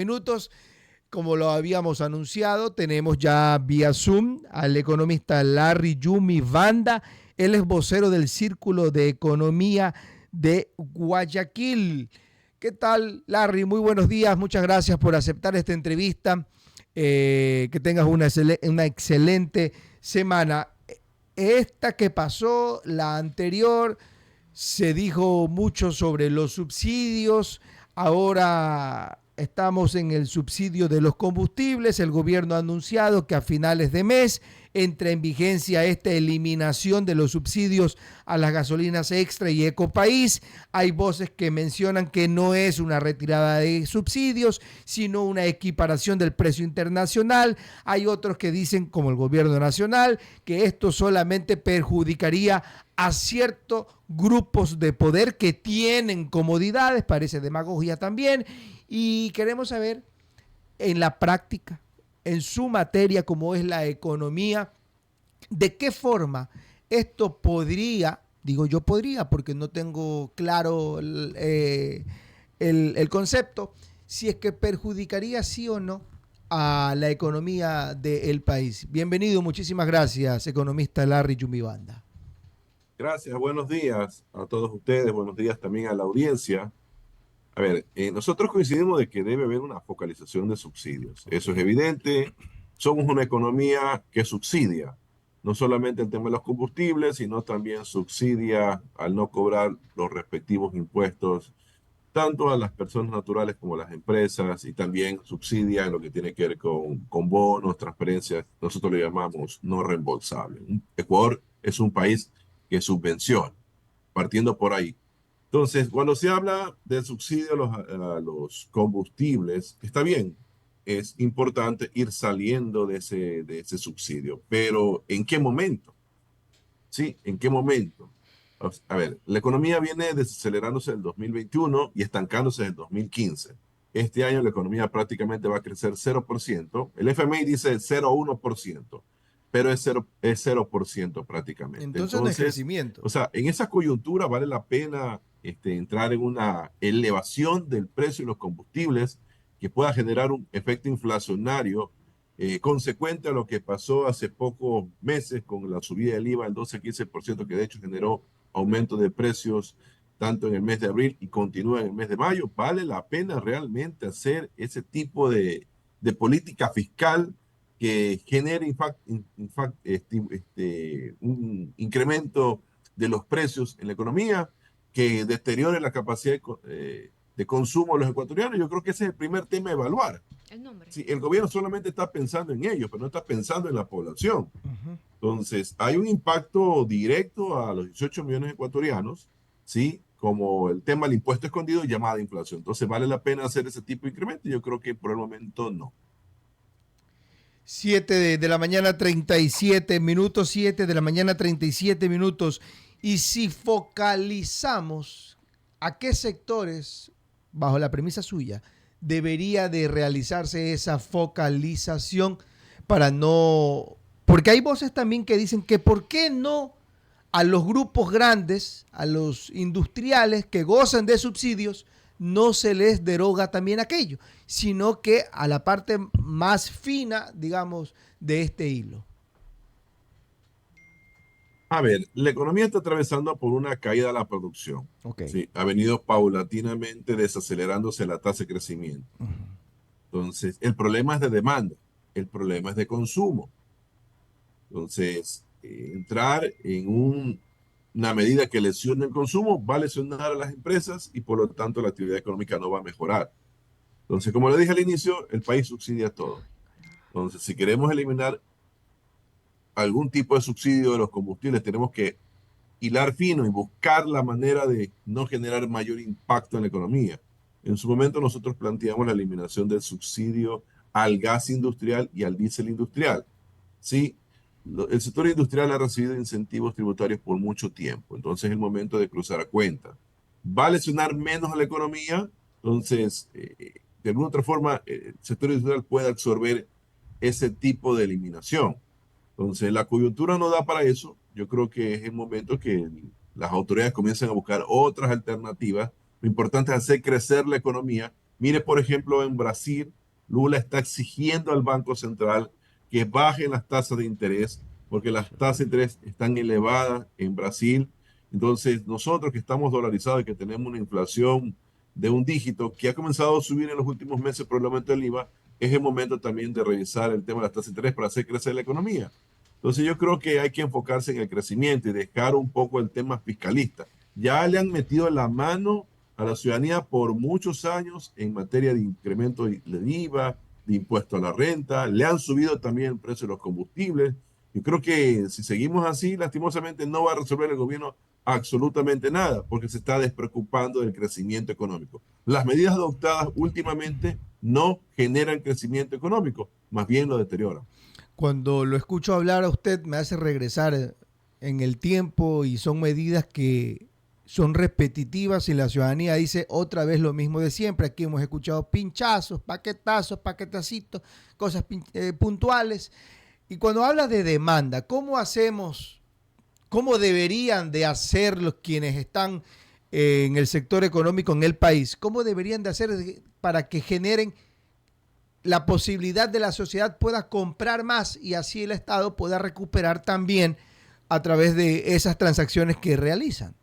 Minutos, como lo habíamos anunciado, tenemos ya vía Zoom al economista Larry Yumi Banda. Él es vocero del Círculo de Economía de Guayaquil. ¿Qué tal, Larry? Muy buenos días. Muchas gracias por aceptar esta entrevista. Que tengas una excelente semana. Esta que pasó, la anterior, se dijo mucho sobre los subsidios. Ahora estamos en el subsidio de los combustibles. El gobierno ha anunciado que a finales de mes entra en vigencia esta eliminación de los subsidios a las gasolinas extra y Ecopaís. Hay voces que mencionan que no es una retirada de subsidios, sino una equiparación del precio internacional. Hay otros que dicen, como el gobierno nacional, que esto solamente perjudicaría a ciertos grupos de poder que tienen comodidades, parece demagogia también, y queremos saber en la práctica, en su materia como es la economía, de qué forma esto podría, digo yo podría porque no tengo claro el concepto, si es que perjudicaría sí o no a la economía del país. Bienvenido, muchísimas gracias, economista Larry Yumibanda. Gracias, buenos días a todos ustedes, buenos días también a la audiencia. A ver, nosotros coincidimos de que debe haber una focalización de subsidios. Eso es Okay. evidente. Somos una economía que subsidia, no solamente el tema de los combustibles, sino también subsidia al no cobrar los respectivos impuestos, tanto a las personas naturales como a las empresas, y también subsidia en lo que tiene que ver con bonos, transferencias, nosotros le llamamos no reembolsable. Ecuador es un país que subvenciona, partiendo por ahí. Entonces, cuando se habla del subsidio a los combustibles, está bien, es importante ir saliendo de ese subsidio, pero ¿en qué momento? ¿Sí? ¿En qué momento? A ver, la economía viene desacelerándose en el 2021 y estancándose en el 2015. Este año la economía prácticamente va a crecer 0%. El FMI dice 0,1%, pero es 0% prácticamente. Entonces no es Entonces, crecimiento. o sea, en esa coyuntura vale la pena entrar en una elevación del precio de los combustibles que pueda generar un efecto inflacionario consecuente a lo que pasó hace pocos meses con la subida del IVA del 12 a 15%, que de hecho generó aumento de precios tanto en el mes de abril y continúa en el mes de mayo. ¿Vale la pena realmente hacer ese tipo de política fiscal que genere un incremento de los precios en la economía, que deteriore la capacidad de consumo de los ecuatorianos? Yo creo que ese es el primer tema a evaluar. El nombre. Sí, el gobierno solamente está pensando en ellos, pero no está pensando en la población. Entonces, hay un impacto directo a los 18 millones de ecuatorianos, ¿sí? Como el tema del impuesto escondido llamada inflación. Entonces, ¿vale la pena hacer ese tipo de incremento? Yo creo que por el momento no. 7 de la mañana 37 minutos, 7 de la mañana 37 minutos. Y si focalizamos a qué sectores, bajo la premisa suya, debería de realizarse esa focalización para no... Porque hay voces también que dicen que por qué no a los grupos grandes, a los industriales que gozan de subsidios, no se les deroga también aquello, sino que a la parte más fina, digamos, de este hilo. A ver, la economía está atravesando por una caída de la producción. Ok. Sí, ha venido paulatinamente desacelerándose la tasa de crecimiento. Entonces, el problema es de demanda, el problema es de consumo. Entonces, entrar en una medida que lesione el consumo va a lesionar a las empresas y por lo tanto la actividad económica no va a mejorar. Entonces, como le dije al inicio, el país subsidia todo. Entonces, si queremos eliminar algún tipo de subsidio de los combustibles, tenemos que hilar fino y buscar la manera de no generar mayor impacto en la economía. En su momento nosotros planteamos la eliminación del subsidio al gas industrial y al diésel industrial. Sí, el sector industrial ha recibido incentivos tributarios por mucho tiempo, entonces es el momento de cruzar a cuenta. ¿Va a lesionar menos a la economía? Entonces, de alguna otra forma, el sector industrial puede absorber ese tipo de eliminación. Entonces, la coyuntura no da para eso. Yo creo que es el momento que las autoridades comiencen a buscar otras alternativas. Lo importante es hacer crecer la economía Mire, por ejemplo, en Brasil, Lula está exigiendo al Banco Central que bajen las tasas de interés, porque las tasas de interés están elevadas en Brasil. Entonces, nosotros que estamos dolarizados y que tenemos una inflación de un dígito que ha comenzado a subir en los últimos meses por el aumento del IVA, es el momento también de revisar el tema de las tasas de interés para hacer crecer la economía. Entonces, yo creo que hay que enfocarse en el crecimiento y dejar un poco el tema fiscalista. Ya le han metido la mano a la ciudadanía por muchos años en materia de incremento de IVA, de impuesto a la renta, le han subido también el precio de los combustibles. Yo creo que si seguimos así, lastimosamente no va a resolver el gobierno absolutamente nada, porque se está despreocupando del crecimiento económico. Las medidas adoptadas últimamente no generan crecimiento económico, más bien lo deterioran. Cuando lo escucho hablar a usted me hace regresar en el tiempo y son medidas que son repetitivas y la ciudadanía dice otra vez lo mismo de siempre. Aquí hemos escuchado pinchazos, paquetazos, paquetacitos, cosas puntuales. Y cuando habla de demanda, ¿cómo hacemos, cómo deberían de hacer los quienes están en el sector económico en el país? ¿Cómo deberían de hacer para que generen la posibilidad de la sociedad pueda comprar más y así el Estado pueda recuperar también a través de esas transacciones que realizan?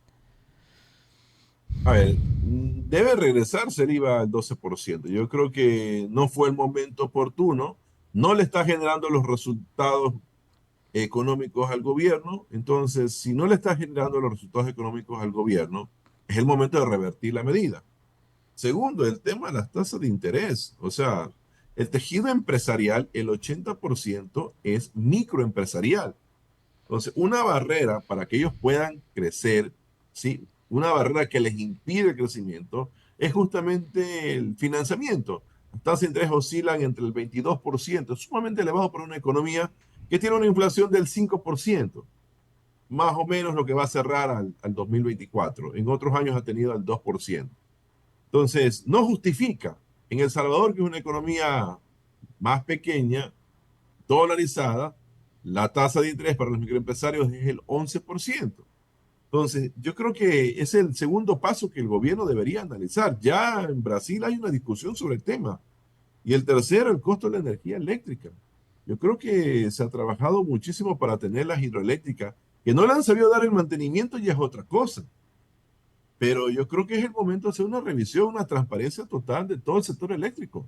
A ver, debe regresarse el IVA al 12%. Yo creo que no fue el momento oportuno, no le está generando los resultados económicos al gobierno. Entonces, si no le está generando los resultados económicos al gobierno, es el momento de revertir la medida. Segundo, el tema de las tasas de interés. O sea, el tejido empresarial, el 80% es microempresarial. Entonces, una barrera para que ellos puedan crecer, ¿sí? Una barrera que les impide el crecimiento es justamente el financiamiento. Las tasas de interés oscilan entre el 22%, es sumamente elevado para una economía que tiene una inflación del 5%, más o menos lo que va a cerrar al 2024. En otros años ha tenido el 2%. Entonces, no justifica. En El Salvador, que es una economía más pequeña, dolarizada, la tasa de interés para los microempresarios es el 11%. Entonces, yo creo que es el segundo paso que el gobierno debería analizar. Ya en Brasil hay una discusión sobre el tema. Y el tercero, el costo de la energía eléctrica. Yo creo que se ha trabajado muchísimo para tener las hidroeléctricas, que no le han sabido dar el mantenimiento y es otra cosa. Pero yo creo que es el momento de hacer una revisión, una transparencia total de todo el sector eléctrico.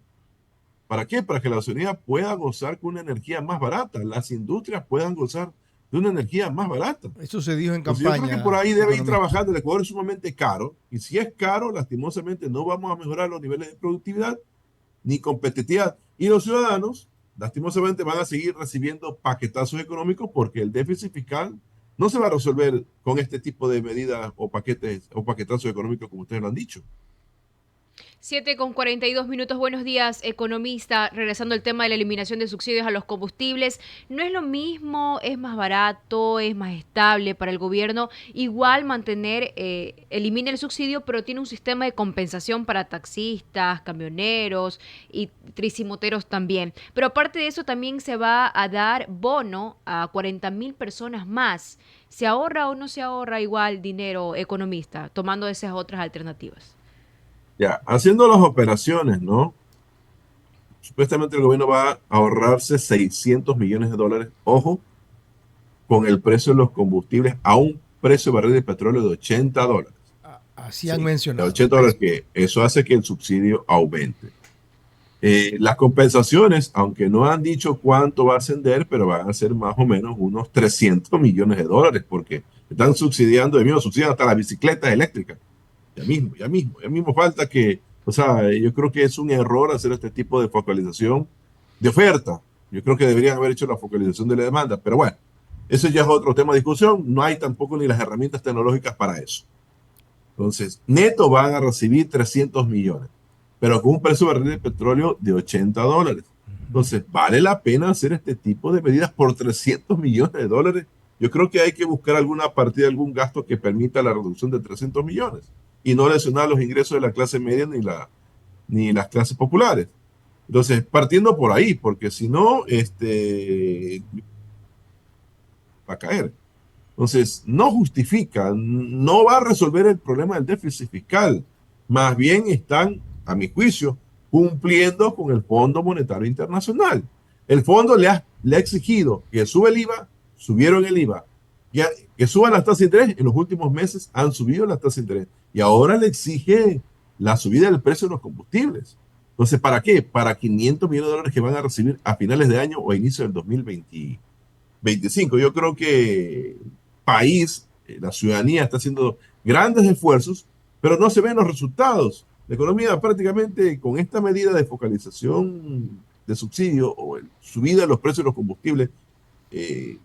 ¿Para qué? Para que la ciudadanía pueda gozar con una energía más barata, las industrias puedan gozar de una energía más barata. Eso se dijo en Entonces yo creo que por campaña, ahí debe ir economista. trabajando. El Ecuador es sumamente caro y si es caro, lastimosamente no vamos a mejorar los niveles de productividad ni competitividad. Y los ciudadanos, lastimosamente, van a seguir recibiendo paquetazos económicos porque el déficit fiscal no se va a resolver con este tipo de medidas o paquetes o paquetazos económicos como ustedes lo han dicho. 7:42 minutos. Buenos días, economista. Regresando al tema de la eliminación de subsidios a los combustibles, no es lo mismo, es más barato, es más estable para el gobierno. Igual mantener, elimina el subsidio, pero tiene un sistema de compensación para taxistas, camioneros y tricimoteros también. Pero aparte de eso, también se va a dar bono a 40.000 personas más. ¿Se ahorra o no se ahorra igual dinero, economista, tomando esas otras alternativas? Ya, haciendo las operaciones, ¿no? Supuestamente el gobierno va a ahorrarse 600 millones de dólares, ojo, con el precio de los combustibles a un precio de barril de petróleo de $80. Así han Sí, de mencionado. $80 que eso hace que el subsidio aumente. Las compensaciones, aunque no han dicho cuánto va a ascender, pero van a ser más o menos unos 300 millones de dólares, porque están subsidiando, de mismo subsidian hasta las bicicletas eléctricas. Ya mismo falta que, o sea, yo creo que es un error hacer este tipo de focalización de oferta. Yo creo que deberían haber hecho la focalización de la demanda, pero bueno, eso ya es otro tema de discusión. No hay tampoco ni las herramientas tecnológicas para eso. Entonces, neto van a recibir 300 millones, pero con un precio de barril de petróleo de $80. Entonces, ¿vale la pena hacer este tipo de medidas por 300 millones de dólares? Yo creo que hay que buscar alguna partida, algún gasto que permita la reducción de 300 millones y no lesionar los ingresos de la clase media ni las clases populares. Entonces, partiendo por ahí, porque si no, va a caer. Entonces, no justifica, no va a resolver el problema del déficit fiscal. Más bien están a mi juicio, cumpliendo con el Fondo Monetario Internacional. El fondo le ha exigido que sube el IVA, subieron el IVA, que suban las tasas de interés. En los últimos meses han subido las tasas de interés y ahora le exige la subida del precio de los combustibles. Entonces, ¿para qué? Para 500 millones de dólares que van a recibir a finales de año o a inicio del 2025. Yo creo que el país, la ciudadanía está haciendo grandes esfuerzos, pero no se ven los resultados. La economía prácticamente con esta medida de focalización de subsidio o subida de los precios de los combustibles,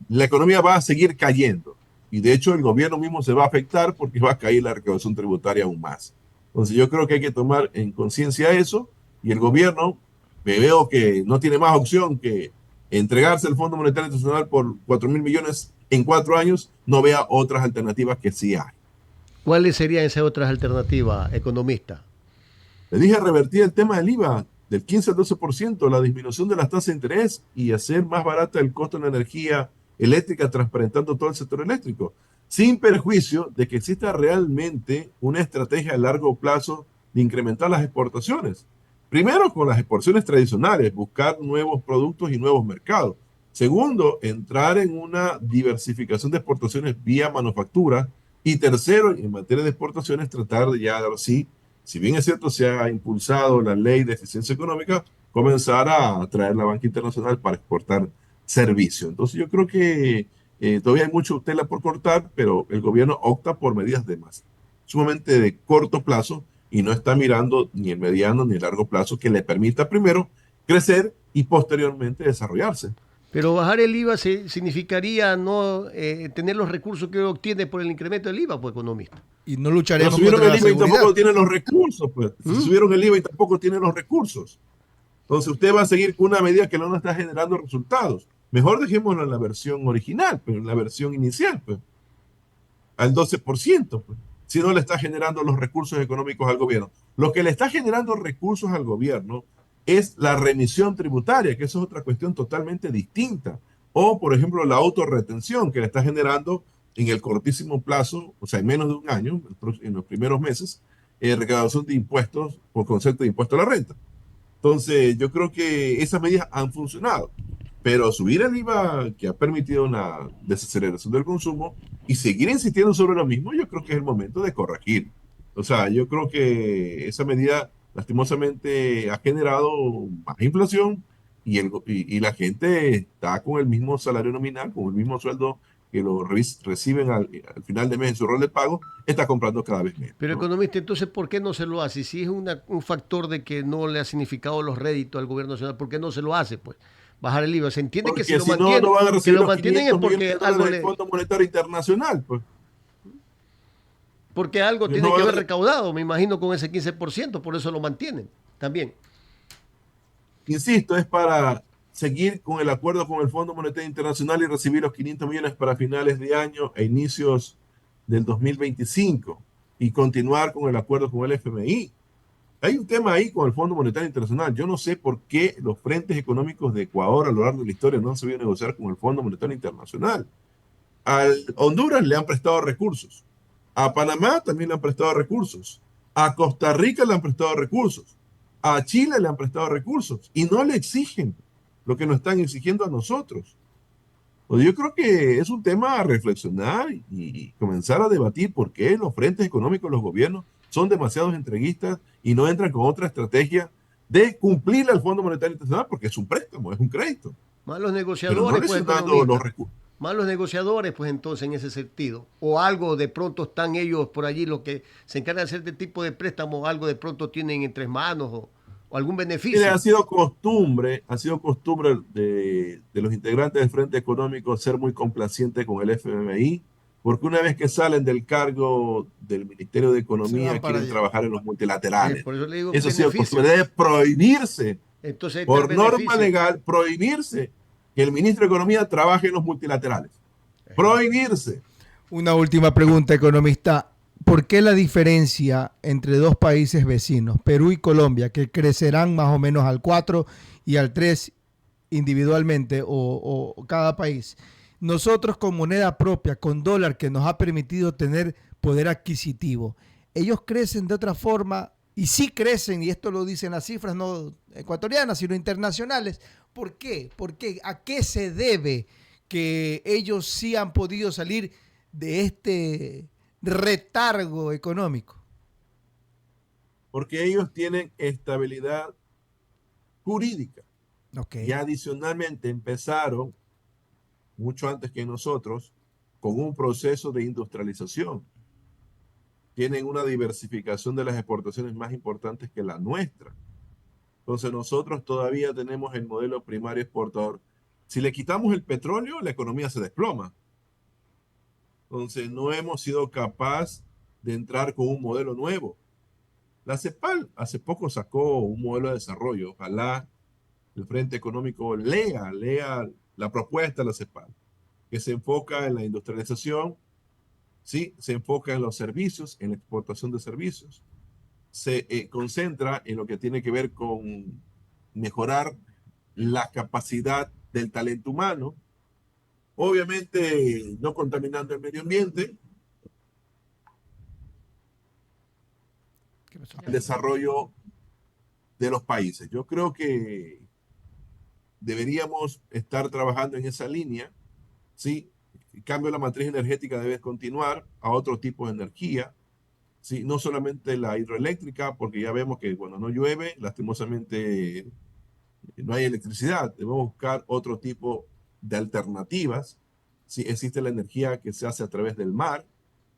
la economía va a seguir cayendo. Y de hecho el gobierno mismo se va a afectar porque va a caer la recaudación tributaria aún más. Entonces yo creo que hay que tomar en conciencia eso y el gobierno, me veo que no tiene más opción que entregarse al Fondo Monetario Internacional por 4.000 millones en 4 años, no vea otras alternativas que sí hay. ¿Cuáles serían esas otras alternativas, economista? Le dije revertir el tema del IVA del 15 al 12%, la disminución de las tasas de interés y hacer más barata el costo de la energía eléctrica, transparentando todo el sector eléctrico, sin perjuicio de que exista realmente una estrategia a largo plazo de incrementar las exportaciones. Primero, con las exportaciones tradicionales, buscar nuevos productos y nuevos mercados. Segundo, entrar en una diversificación de exportaciones vía manufactura. Y tercero, en materia de exportaciones, tratar de ya, sí, si bien es cierto, se ha impulsado la ley de eficiencia económica, comenzar a traer la banca internacional para exportar servicios. Entonces yo creo que todavía hay mucho tela por cortar, pero el gobierno opta por medidas de más, sumamente de corto plazo, y no está mirando ni el mediano ni el largo plazo que le permita primero crecer y posteriormente desarrollarse. Pero bajar el IVA significaría no tener los recursos que obtiene por el incremento del IVA, pues, economista. Y no lucharemos Pero subieron contra el la IVA y seguridad. tampoco tienen los recursos, pues. Si subieron el IVA y tampoco tienen los recursos. Entonces usted va a seguir con una medida que no nos está generando resultados. Mejor dejémoslo en la versión original, pero en la versión inicial, pues, al 12%, pues, si no le está generando los recursos económicos al gobierno. Lo que le está generando recursos al gobierno es la remisión tributaria, que eso es otra cuestión totalmente distinta. O, por ejemplo, la autorretención que le está generando en el cortísimo plazo, o sea, en menos de un año, en los primeros meses, recaudación de impuestos por concepto de impuesto a la renta. Entonces, yo creo que esas medidas han funcionado, pero subir el IVA, que ha permitido una desaceleración del consumo, y seguir insistiendo sobre lo mismo, yo creo que es el momento de corregir. O sea, yo creo que esa medida, lastimosamente, ha generado más inflación y la gente está con el mismo salario nominal, con el mismo sueldo que lo reciben al final de mes en su rol de pago, está comprando cada vez menos. Pero, ¿no? economista, entonces, ¿por qué no se lo hace? Si es un factor de que no le ha significado los réditos al gobierno nacional, ¿por qué no se lo hace? Pues bajar el IVA. Se entiende Porque que si lo si mantienen, no van a que recibir lo los mantienen es 500 millones porque de algo, dólares del Fondo Monetario Internacional, pues. porque algo Ellos tiene no que van a haber recaudado, me imagino, con ese 15%, por eso lo mantienen también. Insisto, es para seguir con el acuerdo con el Fondo Monetario Internacional y recibir los 500 millones para finales de año e inicios del 2025 y continuar con el acuerdo con el FMI. Hay un tema ahí con el Fondo Monetario Internacional. Yo no sé por qué los frentes económicos de Ecuador a lo largo de la historia no han sabido negociar con el Fondo Monetario Internacional. A Honduras le han prestado recursos. A Panamá también le han prestado recursos. A Costa Rica le han prestado recursos. A Chile le han prestado recursos. Y no le exigen lo que nos están exigiendo a nosotros. Pues yo creo que es un tema a reflexionar y comenzar a debatir por qué los frentes económicos, los gobiernos, son demasiados entreguistas y no entran con otra estrategia de cumplirle al Fondo Monetario Internacional, porque es un préstamo, es un crédito. Malos Pero no negociadores, pues, lesionando economista. los recursos. Malos negociadores, pues, entonces, en ese sentido. O algo de pronto están ellos por allí, los que se encargan de hacer este tipo de préstamos, algo de pronto tienen entre manos o algún beneficio. Mire, ha sido costumbre de los integrantes del Frente Económico ser muy complacientes con el FMI, porque una vez que salen del cargo del Ministerio de Se Economía van para quieren allá. trabajar en los multilaterales. Por eso le digo Eso ha sido beneficio. costumbre, debe prohibirse, Entonces, ahí está por el norma beneficio. legal, prohibirse que el ministro de Economía trabaje en los multilaterales. Prohibirse. Una última pregunta, economista. ¿Por qué la diferencia entre dos países vecinos, Perú y Colombia, que crecerán más o menos al 4 y al 3 individualmente o cada país? Nosotros con moneda propia, con dólar que nos ha permitido tener poder adquisitivo, ellos crecen de otra forma Y sí crecen, y esto lo dicen las cifras no ecuatorianas, sino internacionales. ¿Por qué? ¿A qué se debe que ellos sí han podido salir de este retargo económico? Porque ellos tienen estabilidad jurídica Ok. y adicionalmente empezaron mucho antes que nosotros con un proceso de industrialización. Tienen una diversificación de las exportaciones más importantes que la nuestra. Entonces nosotros todavía tenemos el modelo primario exportador. Si le quitamos el petróleo, la economía se desploma. Entonces no hemos sido capaces de entrar con un modelo nuevo. La CEPAL hace poco sacó un modelo de desarrollo. Ojalá el Frente Económico lea la propuesta de la CEPAL, que se enfoca en la industrialización, ¿sí? Se enfoca en los servicios, en la exportación de servicios, se concentra en lo que tiene que ver con mejorar la capacidad del talento humano, obviamente no contaminando el medio ambiente, ¿Qué pasó? el desarrollo de los países. Yo creo que deberíamos estar trabajando en esa línea, ¿sí? El cambio de la matriz energética debe continuar a otro tipo de energía, ¿sí? No solamente la hidroeléctrica, porque ya vemos que cuando no llueve, lastimosamente no hay electricidad. Debemos buscar otro tipo de alternativas. ¿Sí? Existe la energía que se hace a través del mar,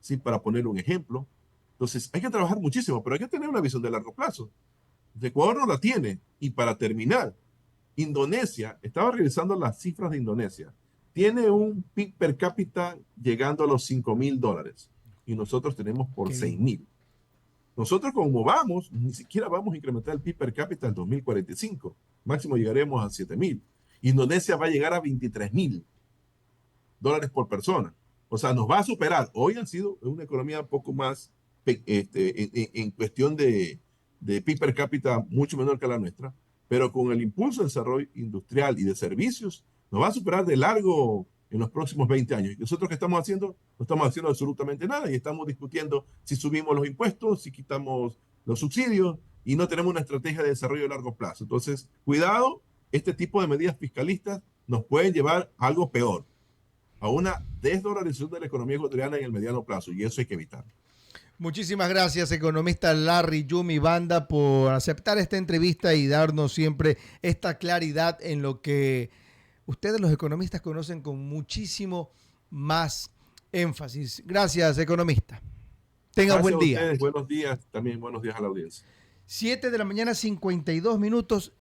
¿sí? Para poner un ejemplo. Entonces, hay que trabajar muchísimo, pero hay que tener una visión de largo plazo. Ecuador no la tiene. Y para terminar, Indonesia, estaba revisando las cifras de Indonesia, tiene un PIB per cápita llegando a los $5,000 y nosotros tenemos por Qué bien. 6,000. Nosotros como vamos, ni siquiera vamos a incrementar el PIB per cápita en 2045. Máximo llegaremos a 7,000. Indonesia va a llegar a $23,000 por persona. O sea, nos va a superar. Hoy han sido una economía un poco más, en cuestión de PIB per cápita, mucho menor que la nuestra, pero con el impulso de desarrollo industrial y de servicios, nos va a superar de largo en los próximos 20 años. ¿Y nosotros qué estamos haciendo? No estamos haciendo absolutamente nada y estamos discutiendo si subimos los impuestos, si quitamos los subsidios y no tenemos una estrategia de desarrollo a largo plazo. Entonces, cuidado, este tipo de medidas fiscalistas nos pueden llevar a algo peor, a una desdolarización de la economía ecuatoriana en el mediano plazo, y eso hay que evitar. Muchísimas gracias, economista Larry Yumi Banda, por aceptar esta entrevista y darnos siempre esta claridad en lo que ustedes los economistas conocen con muchísimo más énfasis. Gracias, economista. Tenga Gracias buen a día. ustedes, buenos días, también buenos días a la audiencia. 7 de la mañana, 52 minutos.